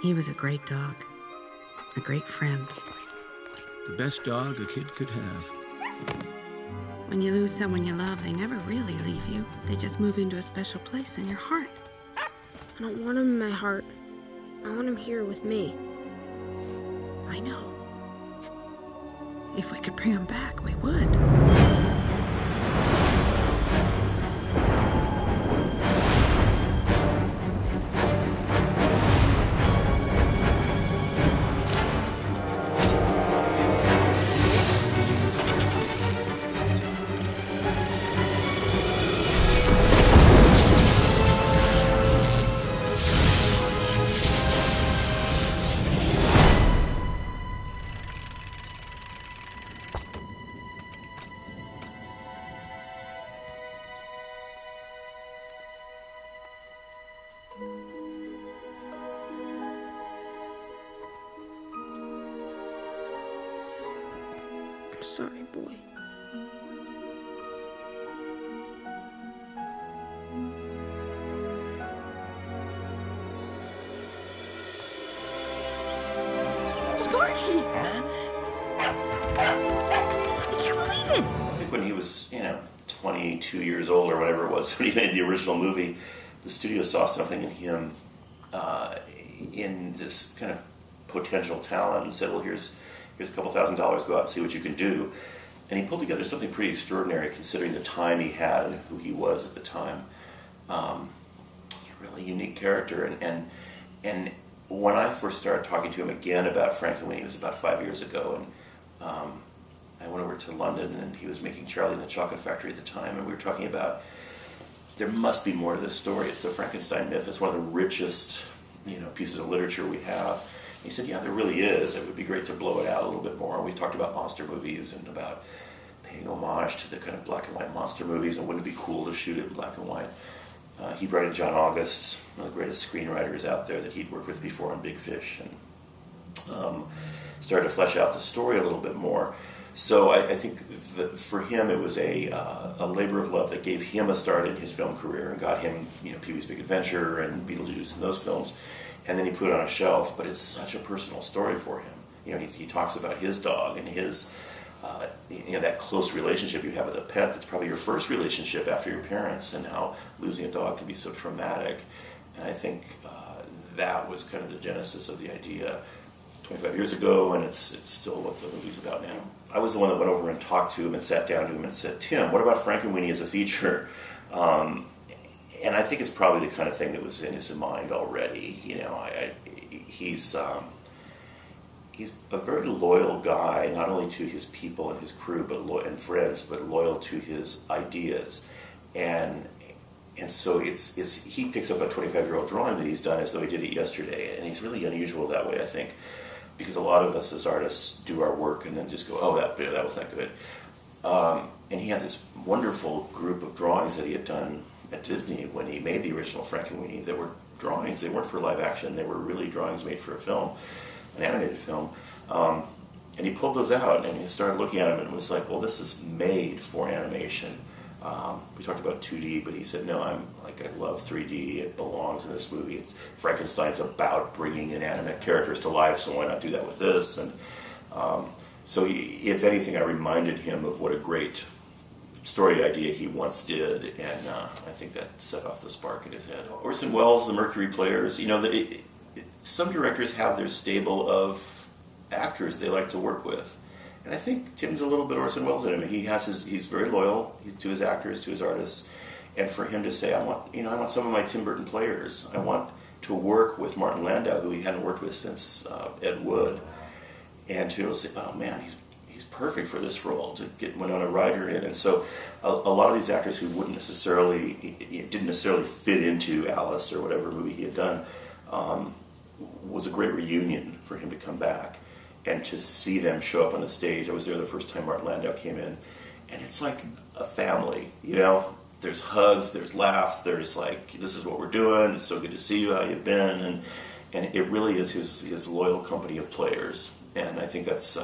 He was a great dog, a great friend. The best dog a kid could have. When you lose someone you love, they never really leave you. They just move into a special place in your heart. I don't want him in my heart. I want him here with me. I know. If we could bring him back, we would. I'm sorry, boy. Sparky! I can't believe it! I think when he was, 22 years old or whatever it was when he made the original movie, the studio saw something in him, in this kind of potential talent, and said, well, here's a couple $1,000, go out and see what you can do. And he pulled together something pretty extraordinary considering the time he had and who he was at the time. A really unique character. And when I first started talking to him again about Frankenweenie, it was about 5 years ago, and I went over to London, and he was making Charlie and the Chocolate Factory at the time, and we were talking about there must be more to this story. It's the Frankenstein myth. It's one of the richest, pieces of literature we have. He said, yeah, there really is. It would be great to blow it out a little bit more. We talked about monster movies and about paying homage to the kind of black and white monster movies, and wouldn't it be cool to shoot it in black and white. He brought in John August, one of the greatest screenwriters out there that he'd worked with before on Big Fish, and started to flesh out the story a little bit more. So I think that for him it was a labor of love that gave him a start in his film career and got him, Pee-wee's Big Adventure and Beetlejuice and those films. And then he put it on a shelf, but it's such a personal story for him. He talks about his dog and his, that close relationship you have with a pet that's probably your first relationship after your parents, and how losing a dog can be so traumatic. And I think that was kind of the genesis of the idea 25 years ago, and it's still what the movie's about now. I was the one that went over and talked to him and sat down to him and said, Tim, what about Frankenweenie as a feature? And I think it's probably the kind of thing that was in his mind already. He's a very loyal guy, not only to his people and his crew, and friends, but loyal to his ideas. And so he picks up a 25-year-old drawing that he's done as though he did it yesterday, and he's really unusual that way, I think, because a lot of us as artists do our work and then just go, oh, that was that good. And he had this wonderful group of drawings that he had done at Disney when he made the original Frankenweenie. They were drawings. They weren't for live action. They were really drawings made for a film, an animated film. And he pulled those out, and he started looking at them, and was like, well, this is made for animation. We talked about 2D, but he said, no, I love 3D. It belongs in this movie. Frankenstein's about bringing inanimate characters to life, so why not do that with this? And so if anything, I reminded him of what a great story idea he once did, and I think that set off the spark in his head. Orson Welles, the Mercury Players, some directors have their stable of actors they like to work with. And I think Tim's a little bit Orson Welles in him. He's very loyal to his actors, to his artists, and for him to say, I want some of my Tim Burton players. I want to work with Martin Landau, who he hadn't worked with since Ed Wood, and to be able to say, oh man, he's perfect for this role, to get Winona Ryder in. And so a lot of these actors who didn't necessarily fit into Alice or whatever movie he had done, was a great reunion for him to come back and to see them show up on the stage. I was there the first time Martin Landau came in, and it's like a family, There's hugs, there's laughs, there's this is what we're doing, it's so good to see you, how you've been, and it really is his loyal company of players. And I think that's,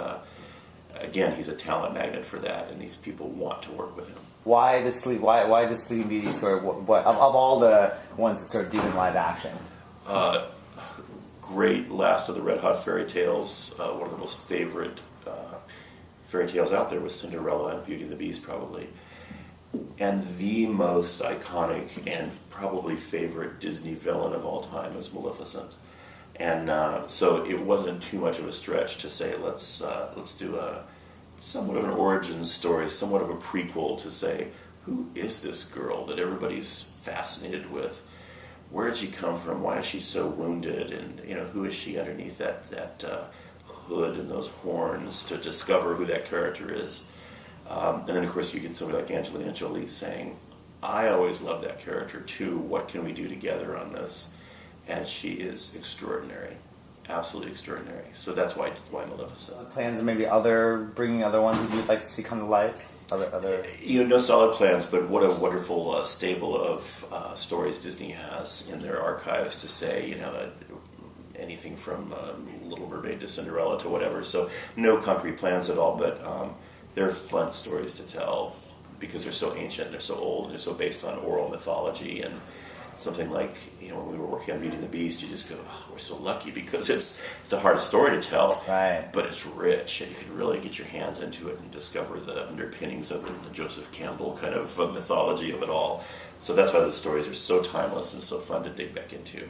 again, he's a talent magnet for that, and these people want to work with him. Why the Sleeping Beauty sort of, what of all the ones that sort of do in live action? great last of the Red Hot fairy tales. One of the most favorite fairy tales out there was Cinderella and Beauty and the Beast, probably. And the most iconic and probably favorite Disney villain of all time is Maleficent. And so it wasn't too much of a stretch to say, let's do a somewhat of an origin story, somewhat of a prequel to say, who is this girl that everybody's fascinated with? Where did she come from? Why is she so wounded? And who is she underneath that hood and those horns? To discover who that character is. And then, of course, you get somebody like Angelina Jolie saying, I always loved that character too. What can we do together on this? And she is extraordinary. Absolutely extraordinary. So that's why Maleficent. Plans or maybe bringing other ones that you'd like to see come to life? Other. No solid plans, but what a wonderful stable of stories Disney has in their archives to say, anything from Little Mermaid to Cinderella to whatever. So no concrete plans at all, but they're fun stories to tell because they're so ancient, they're so old, and they're so based on oral mythology. And something like, when we were working on Beauty and the Beast, you just go, oh, we're so lucky because it's a hard story to tell, right? But it's rich, and you can really get your hands into it and discover the underpinnings of it, the Joseph Campbell kind of mythology of it all. So that's why the stories are so timeless and so fun to dig back into.